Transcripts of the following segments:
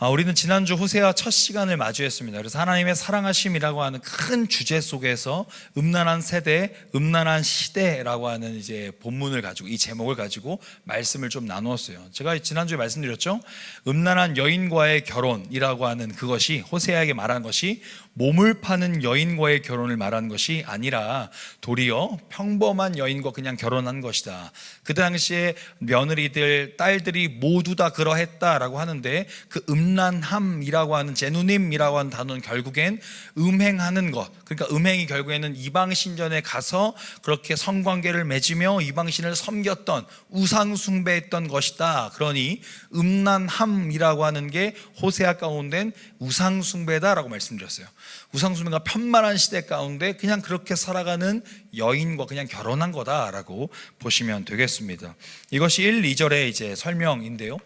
우리는 지난주 호세아 첫 시간을 마주했습니다. 그래서 하나님의 사랑하심이라고 하는 큰 주제 속에서 음란한 세대, 음란한 시대라고 하는 이제 본문을 가지고, 이 제목을 가지고 말씀을 좀 나누었어요. 제가 지난주에 말씀드렸죠. 음란한 여인과의 결혼이라고 하는 그것이, 호세아에게 말한 것이 몸을 파는 여인과의 결혼을 말하는 것이 아니라 도리어 평범한 여인과 그냥 결혼한 것이다. 그 당시에 며느리들, 딸들이 모두 다 그러했다라고 하는데, 그 음란함이라고 하는, 제누님이라고 하는 단어는 결국엔 음행하는 것, 그러니까 음행이 결국에는 이방신전에 가서 그렇게 성관계를 맺으며 이방신을 섬겼던, 우상숭배했던 것이다. 그러니 음란함이라고 하는 게 호세아 가운데는 우상숭배다라고 말씀드렸어요. 우상숭배가 편만한 시대 가운데 그냥 그렇게 살아가는 여인과 그냥 결혼한 거다라고 보시면 되겠습니다. 이것이 1, 2절의 이제 설명인데요.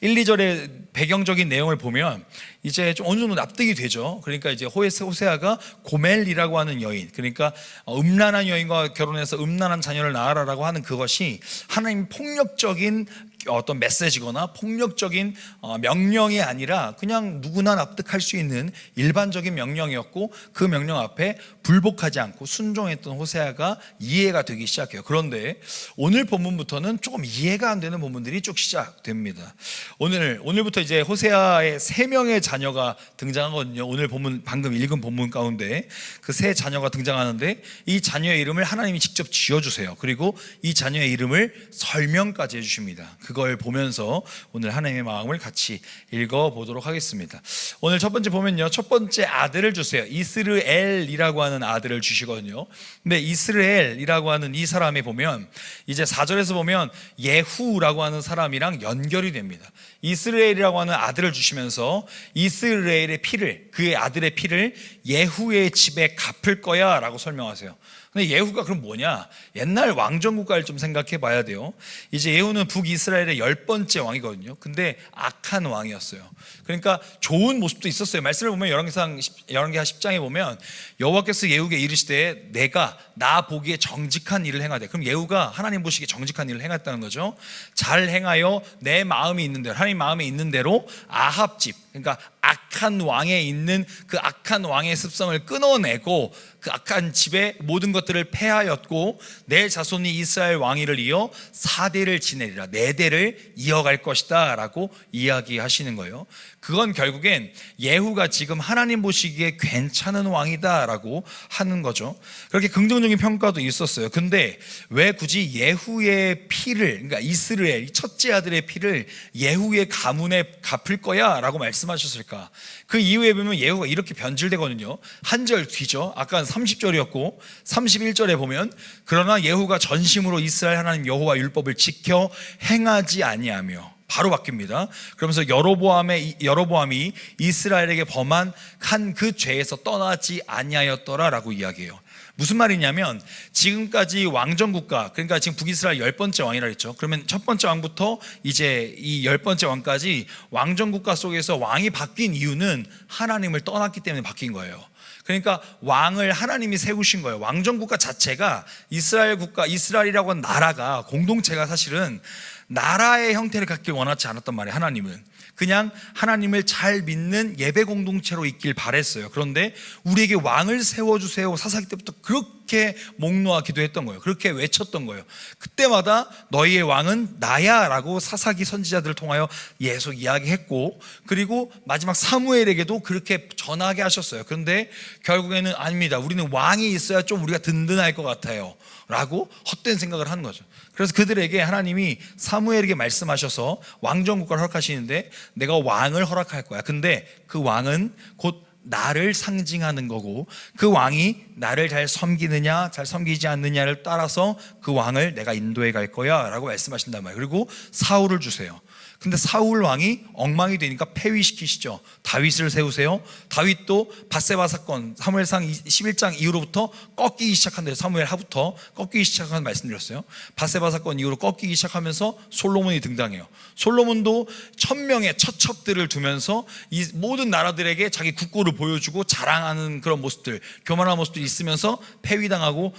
1, 2절의 배경적인 내용을 보면 이제 좀 어느 정도 납득이 되죠. 그러니까 이제 호세아가 고멜이라고 하는 여인, 그러니까 음란한 여인과 결혼해서 음란한 자녀를 낳아라라고 하는 그것이 하나님 폭력적인 어떤 메시지거나 폭력적인 명령이 아니라 그냥 누구나 납득할 수 있는 일반적인 명령이었고, 그 명령 앞에 불복하지 않고 순종했던 호세아가 이해가 되기 시작해요. 그런데 오늘 본문부터는 조금 이해가 안 되는 본문들이 쭉 시작됩니다. 오늘부터 이제 호세아의 3명의 자녀가 등장하거든요. 오늘 본문, 방금 읽은 본문 가운데 그 3 자녀가 등장하는데, 이 자녀의 이름을 하나님이 직접 지어주세요. 그리고 이 자녀의 이름을 설명까지 해주십니다. 그걸 보면서 오늘 하나님의 마음을 같이 읽어보도록 하겠습니다. 오늘 첫 번째 보면요, 첫 번째 아들을 주세요. 이스르엘이라고 하는 아들을 주시거든요. 근데 이스라엘이라고 하는 이 사람이 보면 이제 4절에서 보면 예후라고 하는 사람이랑 연결이 됩니다. 이스라엘이라고 하는 아들을 주시면서 이스라엘의 피를, 그의 아들의 피를 예후의 집에 갚을 거야 라고 설명하세요. 근데 예후가 그럼 뭐냐? 옛날 왕정국가를 좀 생각해 봐야 돼요. 이제 예후는 북이스라엘의 10번째 왕이거든요. 근데 악한 왕이었어요. 그러니까 좋은 모습도 있었어요. 말씀을 보면 열왕기하 10장에 보면 여호와께서 예후에게 이르시되 내가 나 보기에 정직한 일을 행하되, 그럼 예후가 하나님 보시기에 정직한 일을 행했다는 거죠. 잘 행하여 내 마음이 있는 대로, 하나님 마음에 있는 대로 아합 집, 그러니까 악한 왕에 있는 그 악한 왕의 습성을 끊어내고 그 악한 집의 모든 것들을 폐하였고, 내 자손이 이스라엘 왕위를 이어 4대를 지내리라, 4대를 이어갈 것이다 라고 이야기하시는 거예요. 그건 결국엔 예후가 지금 하나님 보시기에 괜찮은 왕이다 라고 하는 거죠. 그렇게 긍정적인 평가도 있었어요. 근데 왜 굳이 예후의 피를, 그러니까 이스라엘 첫째 아들의 피를 예후의 가문에 갚을 거야 라고 말씀하셨을까? 그 이후에 보면 예후가 이렇게 변질되거든요. 한 절 뒤죠. 아까 30절이었고 31절에 보면 그러나 예후가 전심으로 이스라엘 하나님 여호와 율법을 지켜 행하지 아니하며, 바로 바뀝니다. 그러면서 여로보암이 이스라엘에게 범한 한 그 죄에서 떠나지 아니하였더라라고 이야기해요. 무슨 말이냐면 지금까지 왕정국가, 그러니까 지금 북이스라엘 10번째 왕이라 했죠. 그러면 첫 번째 왕부터 이제 이 10번째 왕까지 왕정국가 속에서 왕이 바뀐 이유는 하나님을 떠났기 때문에 바뀐 거예요. 그러니까 왕을 하나님이 세우신 거예요. 왕정국가 자체가, 이스라엘 국가, 이스라엘이라고 하는 나라가, 공동체가 사실은 나라의 형태를 갖길 원하지 않았단 말이에요. 하나님은 그냥 하나님을 잘 믿는 예배 공동체로 있길 바랬어요. 그런데 우리에게 왕을 세워주세요, 사사기 때부터 그렇게 목 놓아 기도했던 거예요. 그렇게 외쳤던 거예요. 그때마다 너희의 왕은 나야 라고 사사기 선지자들을 통하여 계속 이야기했고, 그리고 마지막 사무엘에게도 그렇게 전하게 하셨어요. 그런데 결국에는 아닙니다, 우리는 왕이 있어야 좀 우리가 든든할 것 같아요 라고 헛된 생각을 하는 거죠. 그래서 그들에게 하나님이 사무엘에게 말씀하셔서 왕정국가를 허락하시는데 내가 왕을 허락할 거야. 근데 그 왕은 곧 나를 상징하는 거고, 그 왕이 나를 잘 섬기느냐 잘 섬기지 않느냐를 따라서 그 왕을 내가 인도해 갈 거야 라고 말씀하신단 말이에요. 그리고 사울을 주세요. 근데 사울 왕이 엉망이 되니까 폐위시키시죠. 다윗을 세우세요. 다윗도 밧세바 사건, 사무엘상 11장 이후로부터 꺾이기 시작한대요. 사무엘 하부터 꺾이기 시작한 말씀드렸어요. 밧세바 사건 이후로 꺾이기 시작하면서 솔로몬이 등장해요. 솔로몬도 1000명의 처첩들을 두면서 이 모든 나라들에게 자기 국고를 보여주고 자랑하는 그런 모습들, 교만한 모습들이 있으면서 폐위당하고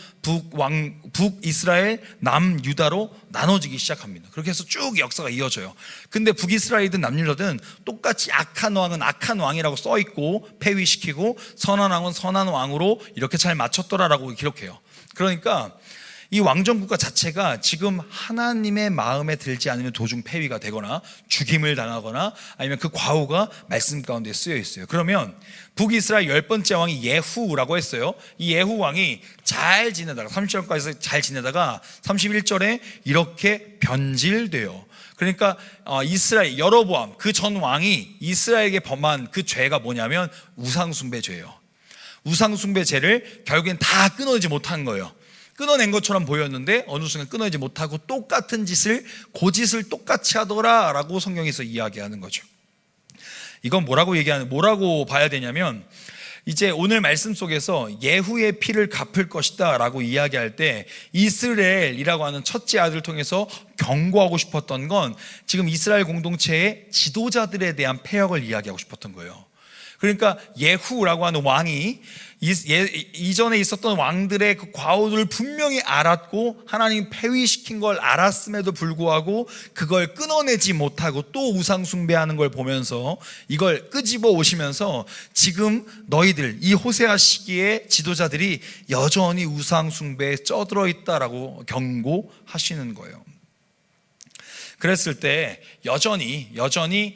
북이스라엘, 남유다로 나눠지기 시작합니다. 그렇게 해서 쭉 역사가 이어져요. 근데 북이스라엘이든 남유다든 똑같이 악한 왕은 악한 왕이라고 써 있고 폐위시키고 선한 왕은 선한 왕으로 이렇게 잘 맞췄더라라고 기록해요. 그러니까 이 왕정국가 자체가 지금 하나님의 마음에 들지 않으면 도중 폐위가 되거나 죽임을 당하거나 아니면 그 과오가 말씀 가운데 쓰여 있어요. 그러면 북이스라엘 10번째 왕이 예후라고 했어요. 이 예후 왕이 잘 지내다가 30절까지 잘 지내다가 31절에 이렇게 변질돼요. 그러니까 이스라엘 여로보암 그 전 왕이 이스라엘에게 범한 그 죄가 뭐냐면 우상숭배 죄예요. 우상숭배 죄를 결국엔 다 끊어내지 못한 거예요. 끊어낸 것처럼 보였는데 어느 순간 끊어내지 못하고 똑같은 짓을 고짓을 똑같이 하더라라고 성경에서 이야기하는 거죠. 이건 뭐라고 봐야 되냐면 이제 오늘 말씀 속에서 예후의 피를 갚을 것이다 라고 이야기할 때 이스라엘이라고 하는 첫째 아들을 통해서 경고하고 싶었던 건 지금 이스라엘 공동체의 지도자들에 대한 폐역을 이야기하고 싶었던 거예요. 그러니까 예후라고 하는 왕이 이전에 있었던 왕들의 그 과오를 분명히 알았고 하나님 폐위시킨 걸 알았음에도 불구하고 그걸 끊어내지 못하고 또 우상숭배하는 걸 보면서 이걸 끄집어 오시면서 지금 너희들 이 호세아 시기의 지도자들이 여전히 우상숭배에 쩌들어 있다라고 경고하시는 거예요. 그랬을 때 여전히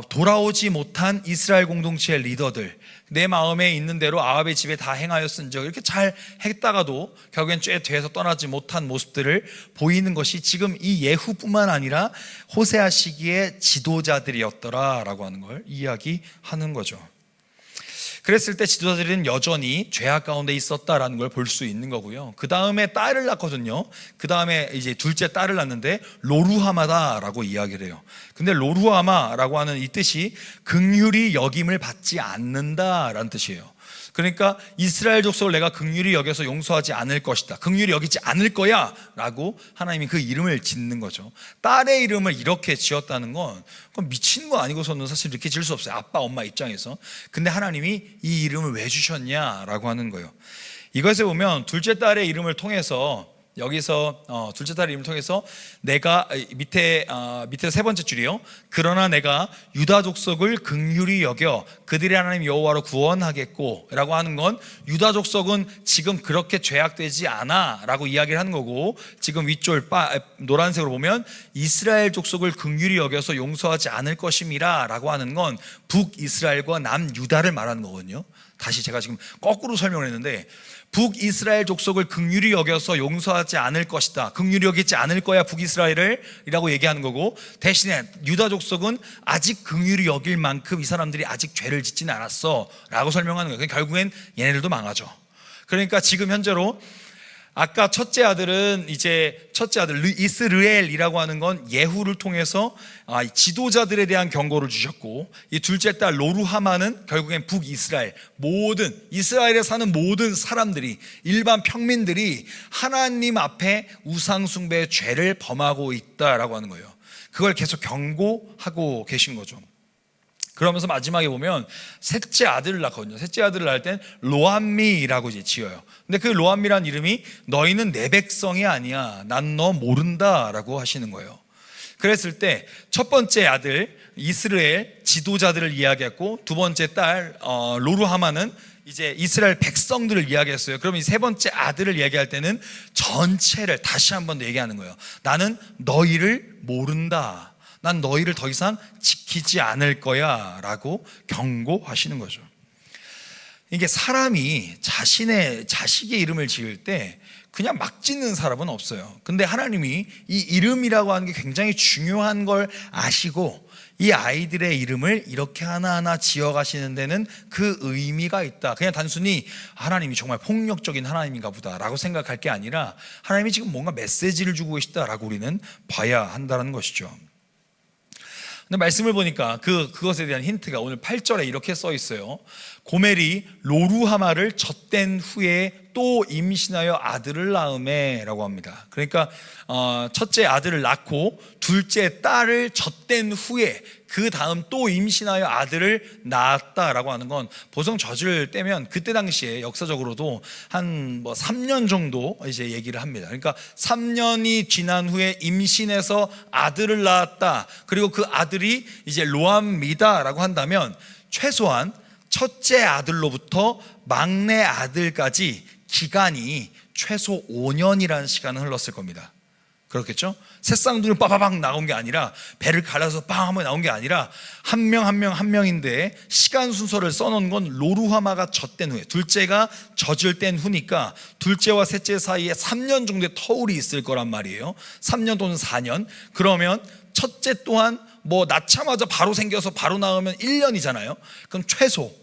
돌아오지 못한 이스라엘 공동체의 리더들, 내 마음에 있는 대로 아합의 집에 다 행하였은즉 이렇게 잘 했다가도 결국엔 죄 되어서 떠나지 못한 모습들을 보이는 것이 지금 이 예후뿐만 아니라 호세아 시기의 지도자들이었더라라고 하는 걸 이야기하는 거죠. 그랬을 때 지도자들은 여전히 죄악 가운데 있었다라는 걸 볼 수 있는 거고요. 그 다음에 딸을 낳거든요. 그 다음에 이제 둘째 딸을 낳는데 로루하마다라고 이야기를 해요. 근데 로루하마라고 하는 이 뜻이 긍휼히 여김을 받지 않는다라는 뜻이에요. 그러니까 이스라엘 족속을 내가 긍휼히 여겨서 용서하지 않을 것이다, 긍휼히 여기지 않을 거야 라고 하나님이 그 이름을 짓는 거죠. 딸의 이름을 이렇게 지었다는 건 그건 미친 거 아니고서는 사실 이렇게 지을 수 없어요. 아빠 엄마 입장에서. 근데 하나님이 이 이름을 왜 주셨냐라고 하는 거예요. 이것에 보면 둘째 딸의 이름을 통해서 여기서 둘째 딸의 이름을 통해서 내가 밑에 세 번째 줄이요. 그러나 내가 유다 족속을 긍휼히 여겨 그들의 하나님 여호와로 구원하겠고 라고 하는 건 유다 족속은 지금 그렇게 죄악되지 않아 라고 이야기를 하는 거고, 지금 위쪽 노란색으로 보면 이스라엘 족속을 긍휼히 여겨서 용서하지 않을 것임이라 라고 하는 건 북이스라엘과 남유다를 말하는 거거든요. 다시 제가 지금 거꾸로 설명을 했는데 북이스라엘 족속을 긍휼히 여겨서 용서하지 않을 것이다, 긍휼히 여기지 않을 거야 북이스라엘을 이라고 얘기하는 거고, 대신에 유다 족속은 아직 긍휼히 여길 만큼 이 사람들이 아직 죄를 짓지는 않았어 라고 설명하는 거예요. 결국엔 얘네들도 망하죠. 그러니까 지금 현재로 아까 첫째 아들 이스르엘이라고 하는 건 예후를 통해서 지도자들에 대한 경고를 주셨고, 이 둘째 딸 로루하마는 결국엔 북이스라엘, 모든 이스라엘에 사는 모든 사람들이, 일반 평민들이 하나님 앞에 우상숭배의 죄를 범하고 있다라고 하는 거예요. 그걸 계속 경고하고 계신 거죠. 그러면서 마지막에 보면 셋째 아들을 낳거든요. 셋째 아들을 낳을 땐 로암미라고 이제 지어요. 근데 그 로암미란 이름이 너희는 내 백성이 아니야, 난 너 모른다 라고 하시는 거예요. 그랬을 때 첫 번째 아들 이스라엘 지도자들을 이야기했고, 두 번째 딸 로루하마는 이제 이스라엘 백성들을 이야기했어요. 그럼 이 세 번째 아들을 이야기할 때는 전체를 다시 한 번 더 얘기하는 거예요. 나는 너희를 모른다, 난 너희를 더 이상 지키지 않을 거야 라고 경고하시는 거죠. 이게 사람이 자식의 이름을 지을 때 그냥 막 짓는 사람은 없어요. 근데 하나님이 이 이름이라고 하는 게 굉장히 중요한 걸 아시고 이 아이들의 이름을 이렇게 하나하나 지어가시는 데는 그 의미가 있다. 그냥 단순히 하나님이 정말 폭력적인 하나님인가 보다 라고 생각할 게 아니라 하나님이 지금 뭔가 메시지를 주고 계시다라고 우리는 봐야 한다는 것이죠. 근데 말씀을 보니까 그것에 대한 힌트가 오늘 8절에 이렇게 써 있어요. 고멜이 로루하마를 젖댄 후에 또 임신하여 아들을 낳음에라고 합니다. 그러니까 첫째 아들을 낳고 둘째 딸을 젖댄 후에 그 다음 또 임신하여 아들을 낳았다라고 하는 건 보통 젖을 떼면 그때 당시에 역사적으로도 한 3년 정도 이제 얘기를 합니다. 그러니까 3년이 지난 후에 임신해서 아들을 낳았다. 그리고 그 아들이 이제 로암미다라고 한다면 최소한 첫째 아들로부터 막내 아들까지 기간이 최소 5년이라는 시간은 흘렀을 겁니다. 그렇겠죠? 새쌍둥이 빠바박 나온 게 아니라 배를 갈라서 빵 한번 나온 게 아니라 한 명 한 명인데 시간 순서를 써놓은 건 로루하마가 젖된 후에, 둘째가 젖을 뗀 후니까 둘째와 셋째 사이에 3년 정도의 터울이 있을 거란 말이에요. 3년 또는 4년. 그러면 첫째 또한 낳자마자 바로 생겨서 바로 낳으면 1년이잖아요. 그럼 최소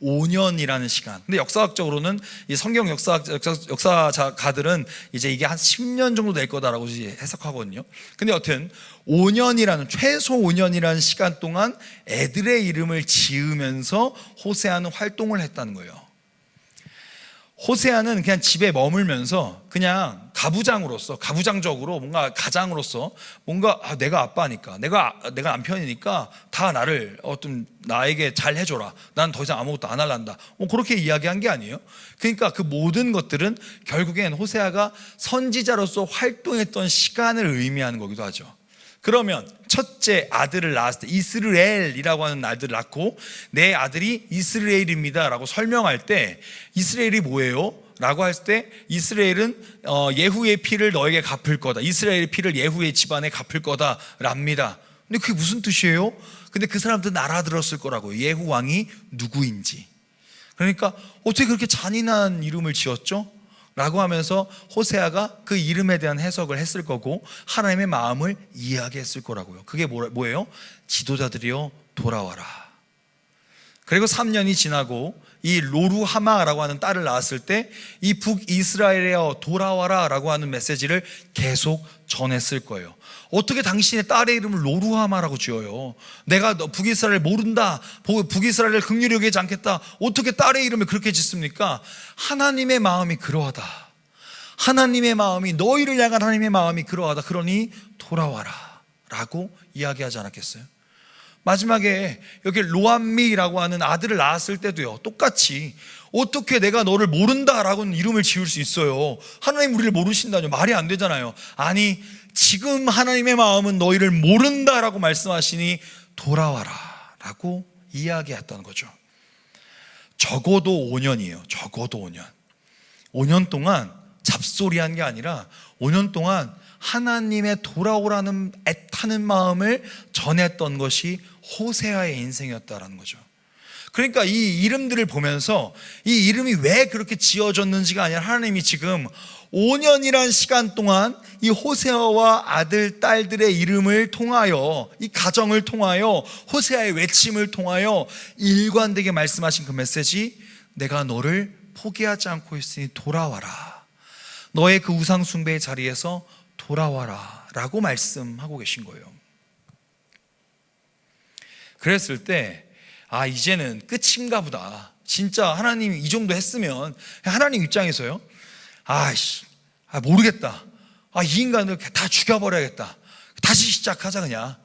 5년이라는 시간. 근데 역사학적으로는 이 성경 역사가들은 이제 이게 한 10년 정도 될 거다라고 이제 해석하거든요. 근데 여튼 5년이라는, 최소 5년이라는 시간 동안 애들의 이름을 지으면서 호세아는 활동을 했다는 거예요. 호세아는 그냥 집에 머물면서 그냥 가부장적으로 뭔가 가장으로서 뭔가 내가 아빠니까, 내가 남편이니까 다 나에게 잘 해줘라. 난 더 이상 아무것도 안 할란다. 그렇게 이야기한 게 아니에요. 그러니까 그 모든 것들은 결국엔 호세아가 선지자로서 활동했던 시간을 의미하는 거기도 하죠. 그러면 첫째 아들을 낳았을 때 이스라엘이라고 하는 아들을 낳고 내 아들이 이스라엘입니다 라고 설명할 때 이스라엘이 뭐예요? 라고 했을 때 이스라엘은 예후의 피를 너에게 갚을 거다. 이스라엘의 피를 예후의 집안에 갚을 거다 랍니다. 근데 그게 무슨 뜻이에요? 근데 그 사람들은 알아들었을 거라고요. 예후 왕이 누구인지. 그러니까 어떻게 그렇게 잔인한 이름을 지었죠? 라고 하면서 호세아가 그 이름에 대한 해석을 했을 거고 하나님의 마음을 이해하게 했을 거라고요. 그게 뭐예요? 지도자들이여 돌아와라. 그리고 3년이 지나고 이 로루하마라고 하는 딸을 낳았을 때 이 북이스라엘이여 돌아와라 라고 하는 메시지를 계속 전했을 거예요. 어떻게 당신의 딸의 이름을 로루하마라고 지어요? 내가 북이스라엘을 모른다, 북이스라엘을 긍휼히 여기지 않겠다, 어떻게 딸의 이름을 그렇게 짓습니까? 하나님의 마음이 그러하다. 하나님의 마음이, 너희를 향한 하나님의 마음이 그러하다. 그러니 돌아와라 라고 이야기하지 않았겠어요? 마지막에 여기 로암미라고 하는 아들을 낳았을 때도요, 똑같이 어떻게 내가 너를 모른다라고는 이름을 지을 수 있어요? 하나님 우리를 모르신다뇨? 말이 안 되잖아요. 아니, 지금 하나님의 마음은 너희를 모른다라고 말씀하시니 돌아와라 라고 이야기했다는 거죠. 적어도 5년이에요. 적어도 5년. 5년 동안 잡소리한 게 아니라 5년 동안 하나님의 돌아오라는 애타는 마음을 전했던 것이 호세아의 인생이었다라는 거죠. 그러니까 이 이름들을 보면서 이 이름이 왜 그렇게 지어졌는지가 아니라 하나님이 지금 5년이란 시간 동안 이 호세아와 아들, 딸들의 이름을 통하여, 이 가정을 통하여, 호세아의 외침을 통하여 일관되게 말씀하신 그 메시지, 내가 너를 포기하지 않고 있으니 돌아와라. 너의 그 우상 숭배의 자리에서 돌아와라 라고 말씀하고 계신 거예요. 그랬을 때 이제는 끝인가 보다. 진짜 하나님이 이 정도 했으면 하나님 입장에서요, 모르겠다. 이 인간을 다 죽여버려야겠다. 다시 시작하자 그냥.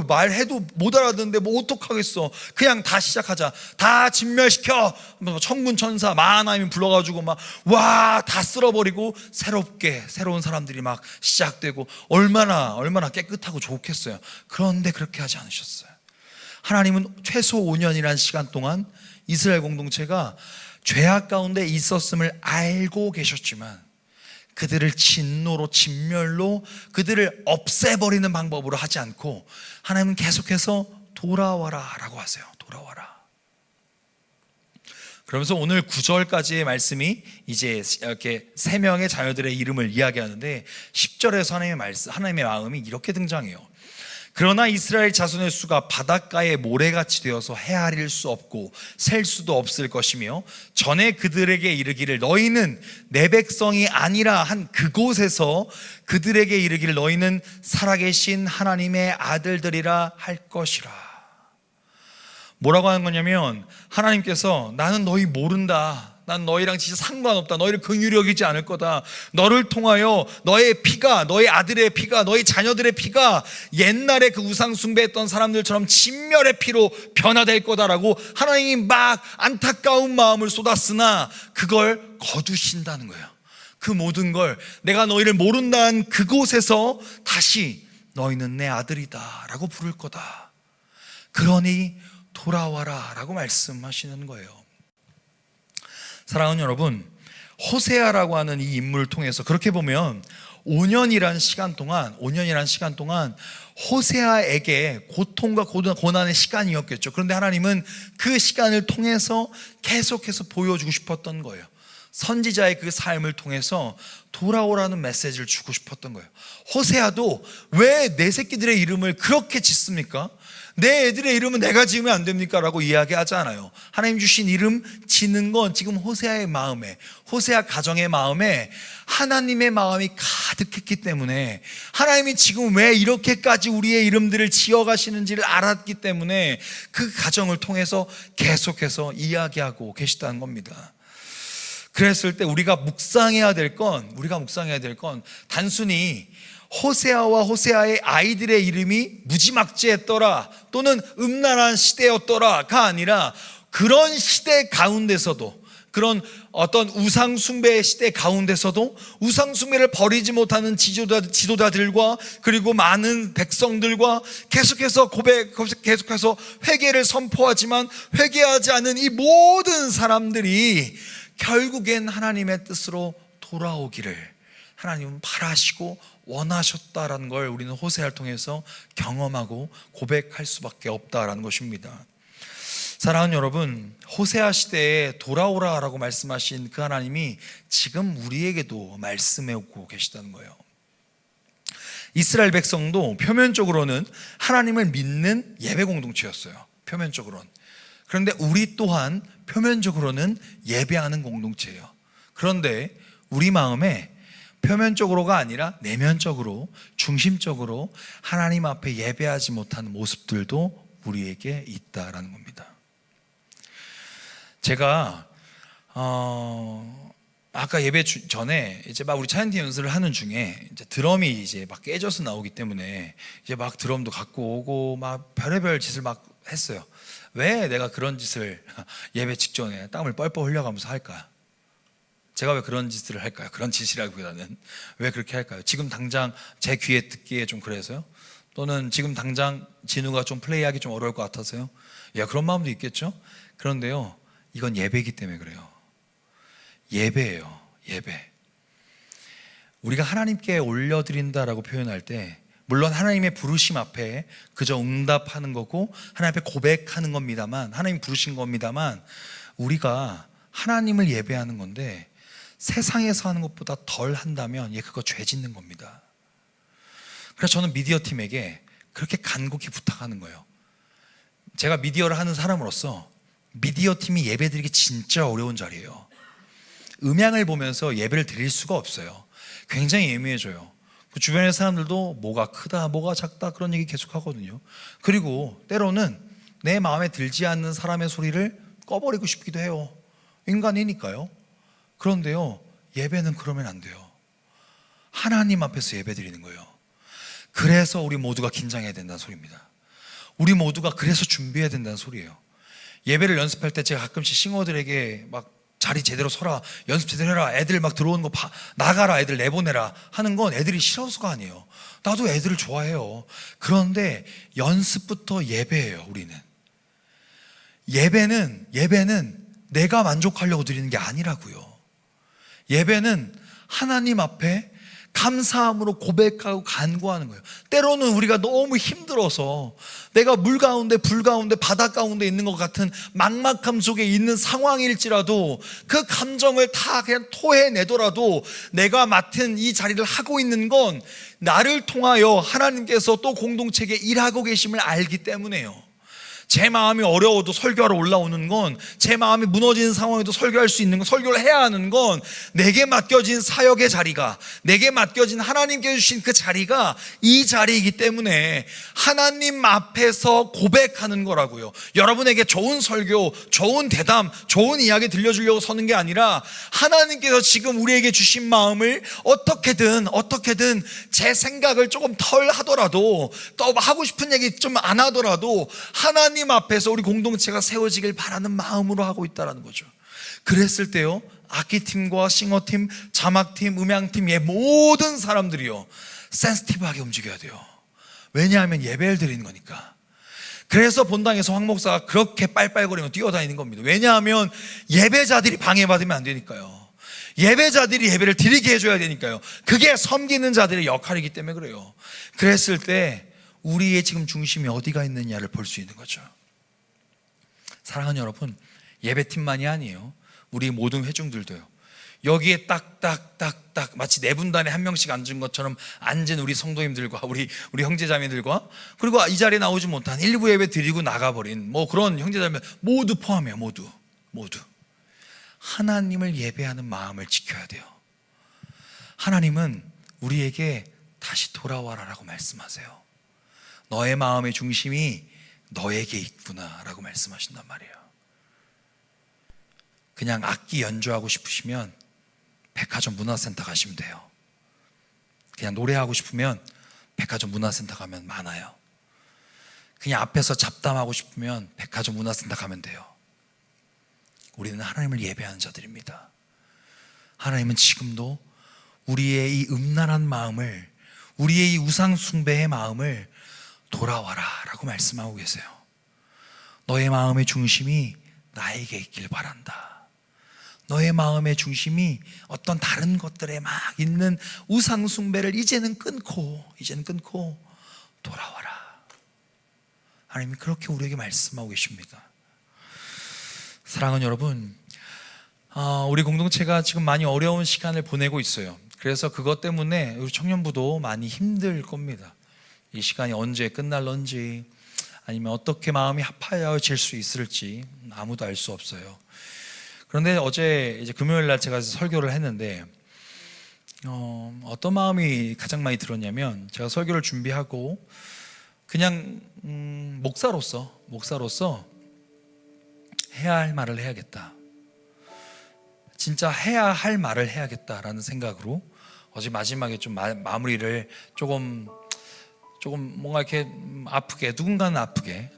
말해도 못 알아듣는데 어떡하겠어. 그냥 다 시작하자. 다 진멸시켜. 천군 천사 마하나임 불러가지고 다 쓸어버리고 새로운 사람들이 막 시작되고 얼마나 깨끗하고 좋겠어요. 그런데 그렇게 하지 않으셨어요. 하나님은 최소 5년이라는 시간 동안 이스라엘 공동체가 죄악 가운데 있었음을 알고 계셨지만 그들을 진노로, 진멸로, 그들을 없애버리는 방법으로 하지 않고 하나님은 계속해서 돌아와라 라고 하세요. 돌아와라. 그러면서 오늘 9절까지의 말씀이 이제 이렇게 3명의 자녀들의 이름을 이야기하는데 10절에서 하나님의 마음이 이렇게 등장해요. 그러나 이스라엘 자손의 수가 바닷가의 모래같이 되어서 헤아릴 수 없고 셀 수도 없을 것이며 전에 그들에게 이르기를 너희는 내 백성이 아니라 한 그곳에서 그들에게 이르기를 너희는 살아계신 하나님의 아들들이라 할 것이라. 뭐라고 하는 거냐면 하나님께서 나는 너희 모른다, 난 너희랑 진짜 상관없다, 너희를 긍휼히 여기지 않을 거다, 너를 통하여 너의 피가, 너의 아들의 피가, 너희 자녀들의 피가 옛날에 그 우상 숭배했던 사람들처럼 진멸의 피로 변화될 거다라고 하나님이 막 안타까운 마음을 쏟았으나 그걸 거두신다는 거예요. 그 모든 걸 내가 너희를 모른다는 그곳에서 다시 너희는 내 아들이다 라고 부를 거다, 그러니 돌아와라 라고 말씀하시는 거예요. 사랑하는 여러분, 호세아라고 하는 이 인물을 통해서 그렇게 보면 5년이란 시간 동안 호세아에게 고통과 고난의 시간이었겠죠. 그런데 하나님은 그 시간을 통해서 계속해서 보여주고 싶었던 거예요. 선지자의 그 삶을 통해서 돌아오라는 메시지를 주고 싶었던 거예요. 호세아도 왜 내 새끼들의 이름을 그렇게 짓습니까? 내 애들의 이름은 내가 지으면 안 됩니까? 라고 이야기하지 않아요. 하나님 주신 이름 짓는 건 지금 호세아의 마음에, 호세아 가정의 마음에 하나님의 마음이 가득했기 때문에, 하나님이 지금 왜 이렇게까지 우리의 이름들을 지어가시는지를 알았기 때문에 그 가정을 통해서 계속해서 이야기하고 계시다는 겁니다. 그랬을 때 우리가 묵상해야 될 건 단순히 호세아와 호세아의 아이들의 이름이 무지막지했더라 또는 음란한 시대였더라가 아니라, 그런 시대 가운데서도, 그런 어떤 우상숭배의 시대 가운데서도 우상숭배를 버리지 못하는 지도자들과 그리고 많은 백성들과 계속해서 계속해서 회개를 선포하지만 회개하지 않은 이 모든 사람들이 결국엔 하나님의 뜻으로 돌아오기를 하나님은 바라시고 원하셨다라는 걸 우리는 호세아를 통해서 경험하고 고백할 수밖에 없다라는 것입니다. 사랑하는 여러분, 호세아 시대에 돌아오라라고 말씀하신 그 하나님이 지금 우리에게도 말씀해 오고 계시다는 거예요. 이스라엘 백성도 표면적으로는 하나님을 믿는 예배 공동체였어요. 표면적으로는. 그런데 우리 또한 표면적으로는 예배하는 공동체예요. 그런데 우리 마음에 표면적으로가 아니라 내면적으로, 중심적으로 하나님 앞에 예배하지 못하는 모습들도 우리에게 있다라는 겁니다. 제가 아까 예배 전에 이제 막 우리 찬양팀 연습을 하는 중에 이제 드럼이 이제 막 깨져서 나오기 때문에 이제 막 드럼도 갖고 오고 막 별의별 짓을 막 했어요. 왜 내가 그런 짓을 예배 직전에 땀을 뻘뻘 흘려가면서 할까? 제가 왜 그런 짓을 할까요? 그런 짓이라기보다는 왜 그렇게 할까요? 지금 당장 제 귀에 듣기에 좀 그래서요? 또는 지금 당장 진우가 좀 플레이하기 좀 어려울 것 같아서요? 그런 마음도 있겠죠? 그런데요, 이건 예배이기 때문에 그래요. 예배예요. 예배. 우리가 하나님께 올려드린다라고 표현할 때 물론 하나님의 부르심 앞에 그저 응답하는 거고 하나님 앞에 고백하는 겁니다만, 하나님 부르신 겁니다만, 우리가 하나님을 예배하는 건데 세상에서 하는 것보다 덜 한다면 그거 죄 짓는 겁니다. 그래서 저는 미디어 팀에게 그렇게 간곡히 부탁하는 거예요. 제가 미디어를 하는 사람으로서 미디어 팀이 예배드리기 진짜 어려운 자리예요. 음향을 보면서 예배를 드릴 수가 없어요. 굉장히 예민해져요. 그 주변의 사람들도 뭐가 크다, 뭐가 작다 그런 얘기 계속 하거든요. 그리고 때로는 내 마음에 들지 않는 사람의 소리를 꺼버리고 싶기도 해요. 인간이니까요. 그런데요, 예배는 그러면 안 돼요. 하나님 앞에서 예배 드리는 거예요. 그래서 우리 모두가 긴장해야 된다는 소리입니다. 우리 모두가 그래서 준비해야 된다는 소리예요. 예배를 연습할 때 제가 가끔씩 싱어들에게 막 자리 제대로 서라, 연습 제대로 해라, 애들 막 들어오는 거 나가라, 애들 내보내라 하는 건 애들이 싫어서가 아니에요. 나도 애들을 좋아해요. 그런데 연습부터 예배예요. 우리는 예배는 내가 만족하려고 드리는 게 아니라고요. 예배는 하나님 앞에 감사함으로 고백하고 간구하는 거예요. 때로는 우리가 너무 힘들어서 내가 물 가운데, 불 가운데, 바다 가운데 있는 것 같은 막막함 속에 있는 상황일지라도 그 감정을 다 그냥 토해내더라도 내가 맡은 이 자리를 하고 있는 건 나를 통하여 하나님께서 또 공동체에 일하고 계심을 알기 때문에요. 제 마음이 어려워도 설교하러 올라오는 건, 제 마음이 무너지는 상황에도 설교할 수 있는 건, 설교를 해야 하는 건 내게 맡겨진 사역의 자리가, 내게 맡겨진 하나님께 주신 그 자리가 이 자리이기 때문에 하나님 앞에서 고백하는 거라고요. 여러분에게 좋은 설교, 좋은 대담, 좋은 이야기 들려주려고 서는 게 아니라 하나님께서 지금 우리에게 주신 마음을 어떻게든 제 생각을 조금 덜 하더라도, 또 하고 싶은 얘기 좀 안 하더라도 하나님 앞에서 우리 공동체가 세워지길 바라는 마음으로 하고 있다는 거죠. 그랬을 때요, 악기팀과 싱어팀, 자막팀, 음향팀, 모든 사람들이요 센시티브하게 움직여야 돼요. 왜냐하면 예배를 드리는 거니까. 그래서 본당에서 황 목사가 그렇게 빨빨거리며 뛰어다니는 겁니다. 왜냐하면 예배자들이 방해받으면 안 되니까요. 예배자들이 예배를 드리게 해줘야 되니까요. 그게 섬기는 자들의 역할이기 때문에 그래요. 그랬을 때 우리의 지금 중심이 어디가 있느냐를 볼 수 있는 거죠. 사랑하는 여러분, 예배팀만이 아니에요. 우리 모든 회중들도요. 여기에 딱딱딱딱 마치 네 분단에 한 명씩 앉은 것처럼 앉은 우리 성도님들과 우리 형제자매들과, 그리고 이 자리에 나오지 못한 일부 예배 드리고 나가버린 그런 형제자매 모두 포함해요. 모두 하나님을 예배하는 마음을 지켜야 돼요. 하나님은 우리에게 다시 돌아와라라고 말씀하세요. 너의 마음의 중심이 너에게 있구나 라고 말씀하신단 말이에요. 그냥 악기 연주하고 싶으시면 백화점 문화센터 가시면 돼요. 그냥 노래하고 싶으면 백화점 문화센터 가면 많아요. 그냥 앞에서 잡담하고 싶으면 백화점 문화센터 가면 돼요. 우리는 하나님을 예배하는 자들입니다. 하나님은 지금도 우리의 이 음란한 마음을, 우리의 이 우상 숭배의 마음을 돌아와라 라고 말씀하고 계세요. 너의 마음의 중심이 나에게 있길 바란다. 너의 마음의 중심이 어떤 다른 것들에 막 있는 우상 숭배를 이제는 끊고 돌아와라. 하나님이 그렇게 우리에게 말씀하고 계십니다. 사랑하는 여러분, 우리 공동체가 지금 많이 어려운 시간을 보내고 있어요. 그래서 그것 때문에 우리 청년부도 많이 힘들 겁니다. 이 시간이 언제 끝날런지, 아니면 어떻게 마음이 아파질 수 있을지 아무도 알 수 없어요. 그런데 어제 이제 금요일 날 제가 설교를 했는데 어떤 마음이 가장 많이 들었냐면, 제가 설교를 준비하고 그냥 목사로서 해야 할 말을 해야겠다, 진짜 해야 할 말을 해야겠다라는 생각으로 어제 마지막에 좀 마무리를 조금 뭔가 이렇게 아프게, 누군가는 아프게,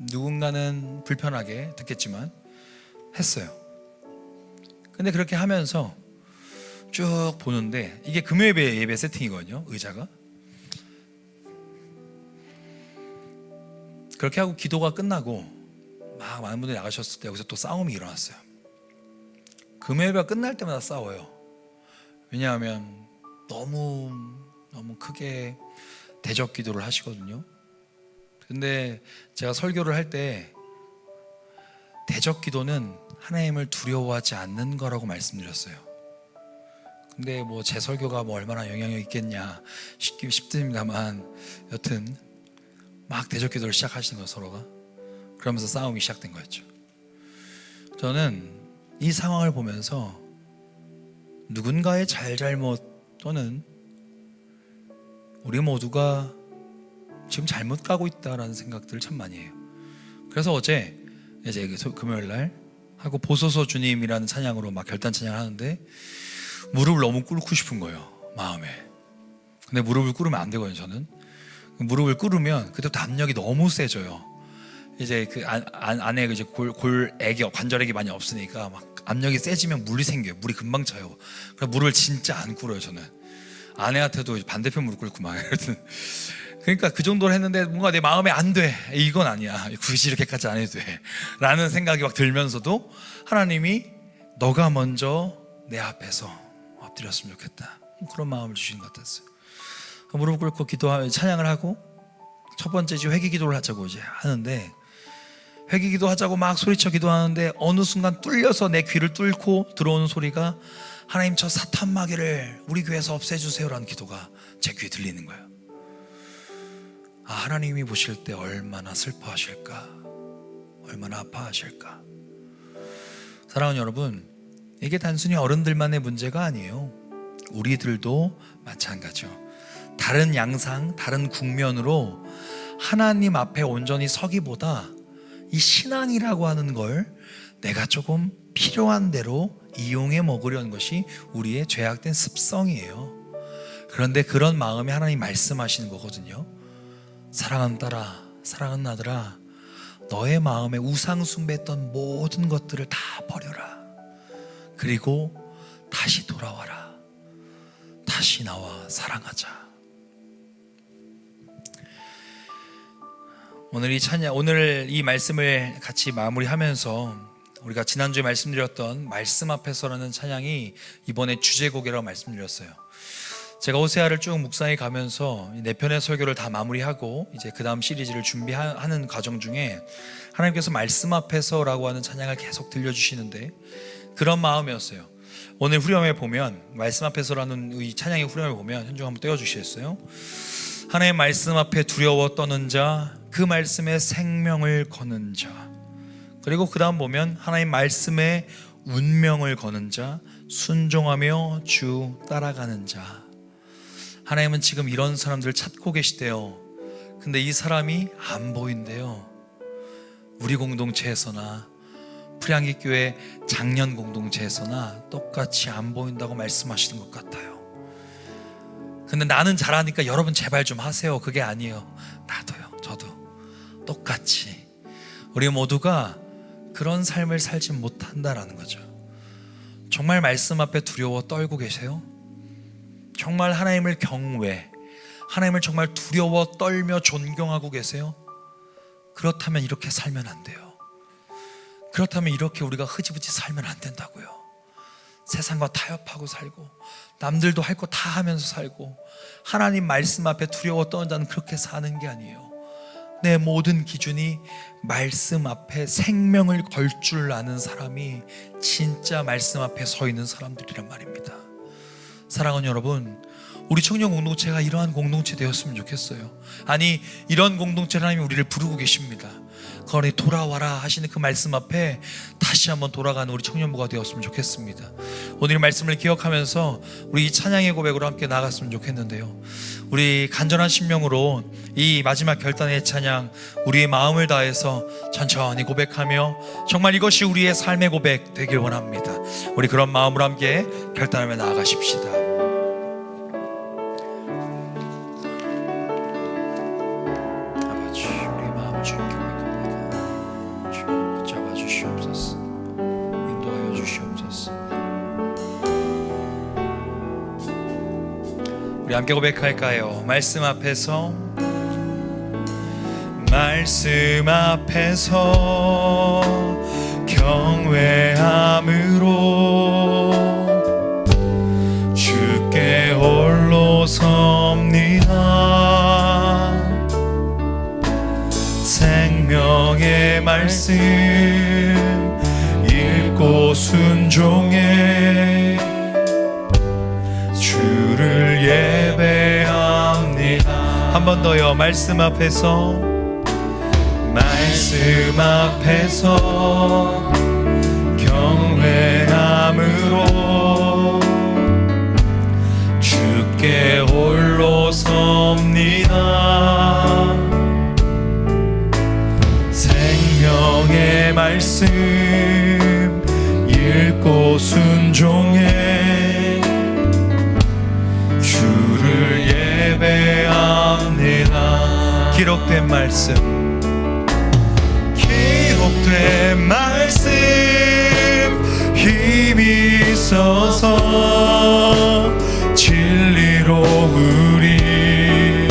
누군가는 불편하게 듣겠지만 했어요. 근데 그렇게 하면서 쭉 보는데, 이게 금요 예배 세팅이거든요, 의자가. 그렇게 하고 기도가 끝나고 막 많은 분들이 나가셨을 때 여기서 또 싸움이 일어났어요. 금요 예배가 끝날 때마다 싸워요. 왜냐하면 너무 크게 대적 기도를 하시거든요. 근데 제가 설교를 할 때 대적 기도는 하나님을 두려워하지 않는 거라고 말씀드렸어요. 근데 제 설교가 얼마나 영향력 있겠냐 싶습니다만, 여튼 막 대적 기도를 시작하시는 거예요, 서로가. 그러면서 싸움이 시작된 거였죠. 저는 이 상황을 보면서 누군가의 잘못 또는 우리 모두가 지금 잘못 가고 있다라는 생각들을 참 많이 해요. 그래서 어제 이제 금요일 날 하고 보소서 주님이라는 찬양으로 막 결단 찬양을 하는데, 무릎을 너무 꿇고 싶은 거예요, 마음에. 근데 무릎을 꿇으면 안 되거든요, 저는. 무릎을 꿇으면 그때부터 압력이 너무 세져요. 이제 그 안에 이제 골액이, 관절액이 많이 없으니까 막 압력이 세지면 물이 생겨요. 물이 금방 차요. 그래서 무릎을 진짜 안 꿇어요, 저는. 아내한테도 반대편 무릎 꿇고 막 그러니까 그 정도로 했는데 뭔가 내 마음에 안 돼, 이건 아니야, 굳이 이렇게까지 안 해도 돼 라는 생각이 막 들면서도 하나님이 너가 먼저 내 앞에서 엎드렸으면 좋겠다, 그런 마음을 주시는 것 같았어요. 무릎 꿇고 찬양을 하고 첫 번째 이제 회개 기도를 하자고 이제 하는데, 회개 기도하자고 막 소리쳐 기도하는데 어느 순간 뚫려서 내 귀를 뚫고 들어오는 소리가, 하나님 저 사탄 마귀를 우리 교회에서 없애주세요라는 기도가 제 귀에 들리는 거예요. 하나님이 보실 때 얼마나 슬퍼하실까. 얼마나 아파하실까. 사랑하는 여러분, 이게 단순히 어른들만의 문제가 아니에요. 우리들도 마찬가지죠. 다른 양상, 다른 국면으로 하나님 앞에 온전히 서기보다 이 신앙이라고 하는 걸 내가 조금 필요한 대로 이용해 먹으려는 것이 우리의 죄악된 습성이에요. 그런데 그런 마음에 하나님 말씀하시는 거거든요. 사랑하는 딸아, 사랑하는 아들아, 너의 마음에 우상 숭배했던 모든 것들을 다 버려라. 그리고 다시 돌아와라. 다시 나와 사랑하자. 오늘 이 말씀을 같이 마무리하면서 우리가 지난주에 말씀드렸던 말씀 앞에서라는 찬양이 이번에 주제곡이라고 말씀드렸어요. 제가 호세아를 쭉 묵상해 가면서 4편의 설교를 다 마무리하고 이제 그 다음 시리즈를 준비하는 과정 중에 하나님께서 말씀 앞에서라고 하는 찬양을 계속 들려주시는데 그런 마음이었어요. 오늘 후렴에 보면 말씀 앞에서라는 이 찬양의 후렴을 보면 현중 한번 떼어주시겠어요? 하나님의 말씀 앞에 두려워 떠는 자, 그 말씀에 생명을 거는 자, 그리고 그 다음 보면 하나님 말씀에 운명을 거는 자, 순종하며 주 따라가는 자. 하나님은 지금 이런 사람들을 찾고 계시대요. 근데 이 사람이 안 보인대요. 우리 공동체에서나 프리한기 교회 작년 공동체에서나 똑같이 안 보인다고 말씀하시는 것 같아요. 근데 나는 잘하니까 여러분 제발 좀 하세요. 그게 아니에요. 나도요. 저도 똑같이 우리 모두가 그런 삶을 살지 못한다라는 거죠. 정말 말씀 앞에 두려워 떨고 계세요? 정말 하나님을 경외, 하나님을 정말 두려워 떨며 존경하고 계세요? 그렇다면 이렇게 살면 안 돼요. 그렇다면 이렇게 우리가 흐지부지 살면 안 된다고요. 세상과 타협하고 살고 남들도 할 거 다 하면서 살고 하나님 말씀 앞에 두려워 떠는 자는 그렇게 사는 게 아니에요. 내 모든 기준이 말씀 앞에 생명을 걸 줄 아는 사람이 진짜 말씀 앞에 서 있는 사람들이란 말입니다. 사랑하는 여러분, 우리 청년 공동체가 이러한 공동체 되었으면 좋겠어요. 아니, 이런 공동체를 하나님이 우리를 부르고 계십니다. 거기 돌아와라 하시는 그 말씀 앞에 다시 한번 돌아가는 우리 청년부가 되었으면 좋겠습니다. 오늘 말씀을 기억하면서 우리 이 찬양의 고백으로 함께 나아갔으면 좋겠는데요, 우리 간절한 심령으로 이 마지막 결단의 찬양 우리의 마음을 다해서 천천히 고백하며 정말 이것이 우리의 삶의 고백 되길 원합니다. 우리 그런 마음으로 함께 결단하며 나아가십시다. 우리 함께 고백할까요? 말씀 앞에서 경외함으로 주께 홀로 섭니다. 생명의 말씀 읽고 순종해 주를 예배합니다. 한 번 더요. 말씀 앞에서 경외함으로 주께 홀로 섭니다. 생명의 말씀 읽고 순종해 주를 예배합니다. 기록된 말씀 힘이 있어서 진리로 우리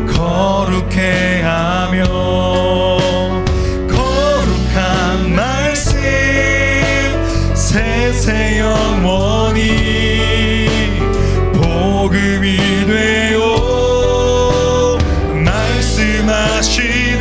거룩해 하며 거룩한 말씀 세세 영원히 복음이 되어 말씀하시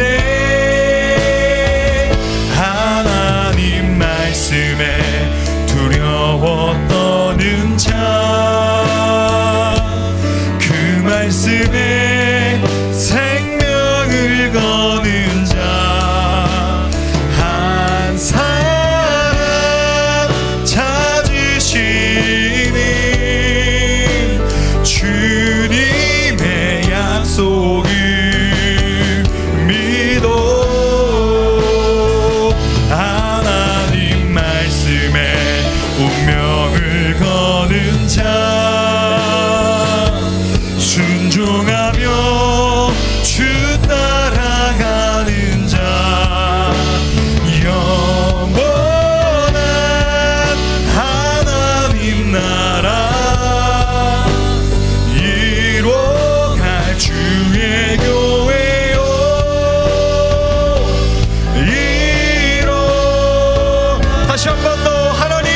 다시 한 번 더 하나님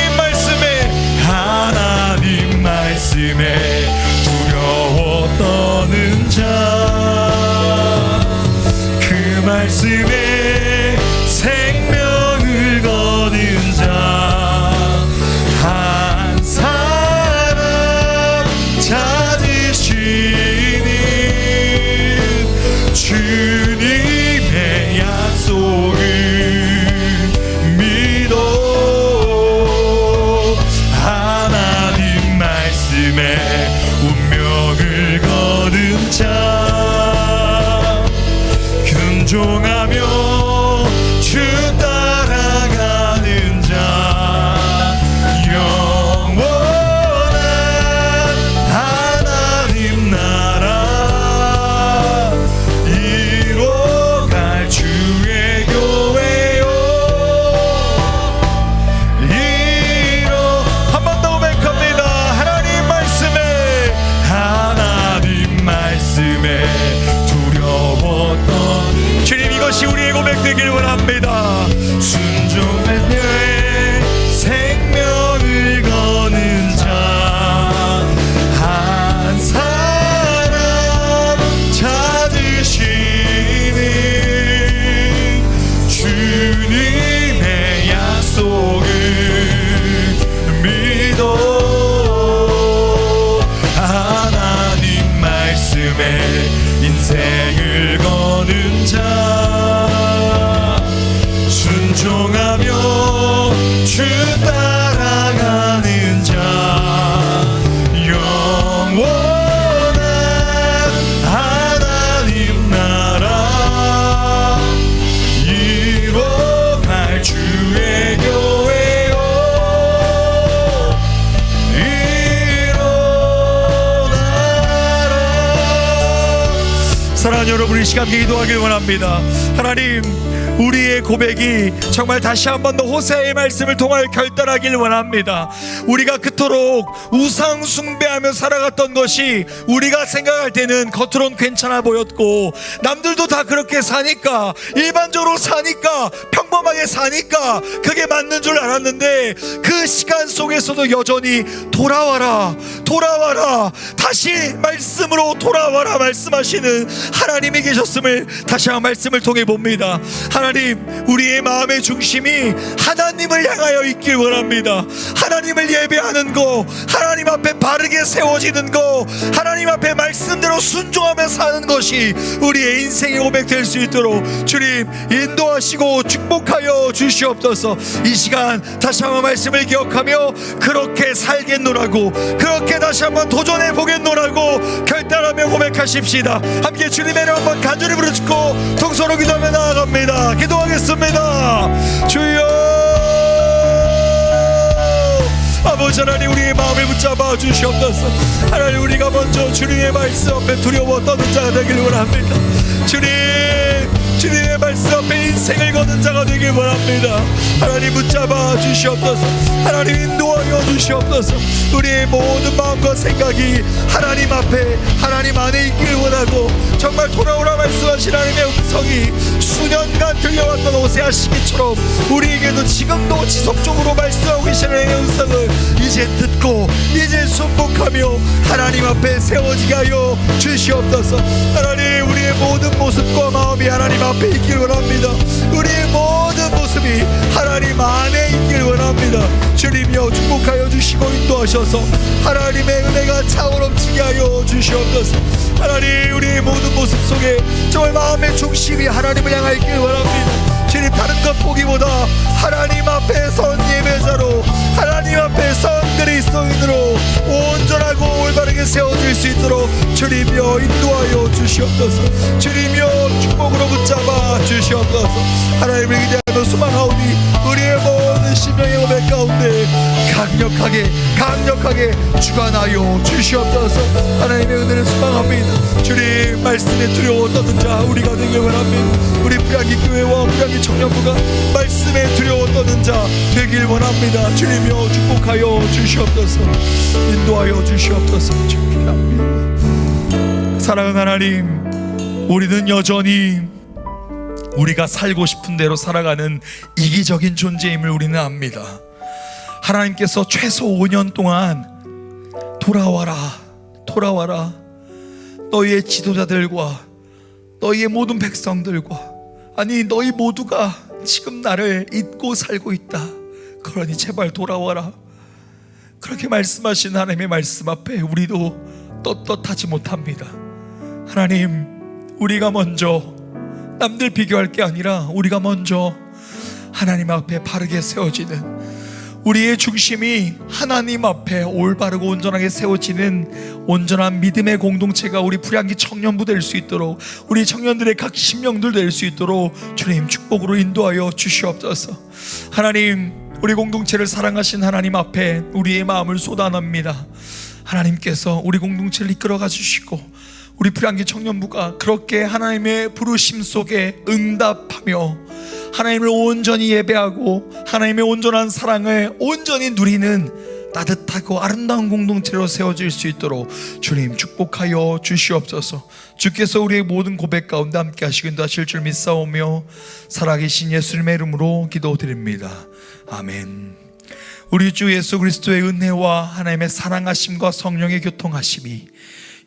말씀에 두려워 떠는 자, 그 말씀에 생명을 거는 자 한 사람 찾으시는 주님의 약속을 믿어 하나님 말씀에 운명을 거는 자 순종하며 주 따라가는 자 영원한 하나님 나라 이뤄갈 주의 교회요 한 번 더 고백합니다. 하나님 말씀에 두려웠던 주님, 이것이 우리의 고백 되길 원합니다. 순종한 녀의 생명을 거는 자 한 사람 찾으시는 주님의 약속을 믿어 하나님 말씀에 인생을 거는 자 순종하며 주 따라가는 자 영원한 하나님 나라 이뤄갈 주의 교회요 사랑하는 여러분, 이 시간 기도하길 원합니다. 하나님, 우리의 고백이 정말 다시 한 번 더 호세아의 말씀을 통하여 결단하길 원합니다. 우리가 그토록 우상 숭배하며 살아갔던 것이 우리가 생각할 때는 겉으론 괜찮아 보였고 남들도 다 그렇게 사니까 일반적으로 사니까 평범하게 사니까 그게 맞는 줄 알았는데 그 시간 속에서도 여전히 돌아와라 다시 말씀으로 돌아와라 말씀하시는 하나님이 계셨음을 다시 한 말씀을 통해 봅니다. 하나님, 우리의 마음의 중심이 하나님을 향하여 있길 원합니다. 하나님을 예배하는 거, 하나님 앞에 바르게 세워지는 거, 하나님 앞에 말씀대로 순종하며 사는 것이 우리의 인생의 고백될 수 있도록 주님 인도하시고 축복하여 주시옵소서. 이 시간 다시 한번 말씀을 기억하며 그렇게 살겠노라고, 그렇게 다시 한번 도전해 보겠노라고 결단하며 고백하십시다. 함께 주님의 이름 한번 간절히 부르짖고 통성으로 기도하며 나아갑니다. 기도하겠습니다. 주여, 아버지 하나님, 우리의 마음을 붙잡아 주시옵소서. 하나님, 우리가 먼저 주님의 말씀 앞에 두려워 떠는 자가 되길 원합니다. 주님의 말씀 앞에 인생을 거는 자가 되길 원합니다. 하나님, 붙잡아 주시옵소서. 하나님, 인도하여 주시옵소서. 우리의 모든 마음과 생각이 하나님 앞에, 하나님 안에 있길 원하고 정말 돌아오라 말씀하신 하나님의 음성이 수년간 들려왔던 호세아 시기처럼 우리에게도 지금도 지속적으로 말씀하고 계시는 하나님의 음성을 이제 듣고 이제 순복하며 하나님 앞에 세워지게 하여 주시옵소서. 하나님, 우리의 모든 모습과 마음이 하나님 앞에 있길 원합니다. 우리의 모든 모습이 하나님 안에 있길 원합니다. 주님이여, 축복하여 주시고 인도하셔서 하나님의 은혜가 차오름치게 하여 주시옵소서. 하나님, 우리의 모든 모습 속에 정말 마음의 중심이 하나님을 향하여 있길 원합니다. 주님, 다른 것 보기보다 하나님 앞에 선 예배자로, 하나님 앞에 선 그리스도인으로 온전하고 올바르게 세워질 수 있도록 주님이여 인도하여 주시옵소서. 주님이여 축복으로 붙잡아 주시옵소서. 하나님을 기대하며 소망하오니 우리의 모든 심령의 고백 가운데 강력하게 주관하여 주시옵소서. 하나님의 은혜를 소망합니다. 주님 말씀에 두려워 떠는 자 우리가 되길 원합니다. 우리 불량기 교회와 불량기 청년부가 말씀에 두려워 떠는 자 되길 원합니다. 주님이여 축복하여 주시옵소서. 인도하여 주시옵소서. 주님입니다. 사랑하는 하나님, 우리는 여전히 우리가 살고 싶은 대로 살아가는 이기적인 존재임을 우리는 압니다. 하나님께서 최소 5년 동안 돌아와라, 돌아와라, 너희의 지도자들과 너희의 모든 백성들과, 아니 너희 모두가 지금 나를 잊고 살고 있다. 그러니 제발 돌아와라. 그렇게 말씀하신 하나님의 말씀 앞에 우리도 떳떳하지 못합니다. 하나님, 우리가 먼저 남들 비교할 게 아니라 우리가 먼저 하나님 앞에 바르게 세워지는, 우리의 중심이 하나님 앞에 올바르고 온전하게 세워지는 온전한 믿음의 공동체가 우리 불양기 청년부 될 수 있도록, 우리 청년들의 각 심령들 될 수 있도록 주님 축복으로 인도하여 주시옵소서. 하나님, 우리 공동체를 사랑하신 하나님 앞에 우리의 마음을 쏟아냅니다. 하나님께서 우리 공동체를 이끌어가 주시고 우리 불양기 청년부가 그렇게 하나님의 부르심 속에 응답하며 하나님을 온전히 예배하고 하나님의 온전한 사랑을 온전히 누리는 따뜻하고 아름다운 공동체로 세워질 수 있도록 주님 축복하여 주시옵소서. 주께서 우리의 모든 고백 가운데 함께 하시고 인도하실 줄 믿사오며 살아계신 예수님의 이름으로 기도드립니다. 아멘. 우리 주 예수 그리스도의 은혜와 하나님의 사랑하심과 성령의 교통하심이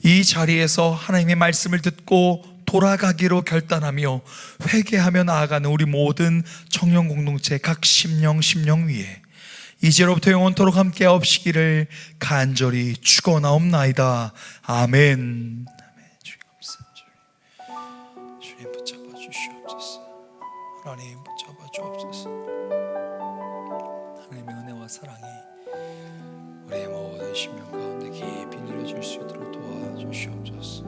이 자리에서 하나님의 말씀을 듣고 돌아가기로 결단하며 회개하며 나아가는 우리 모든 청년 공동체 각 심령 위에 이제로부터 영원토록 함께 하옵시기를 간절히 축원하옵나이다. 아멘. 주님 감사합니다. 주님 붙잡아 주시옵소서. 하나님 붙잡아 주옵소서. 하나님의 은혜와 사랑이 우리의 모든 심령 가운데 깊이 누려질 수 있도록 도와주시옵소서.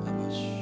아버지.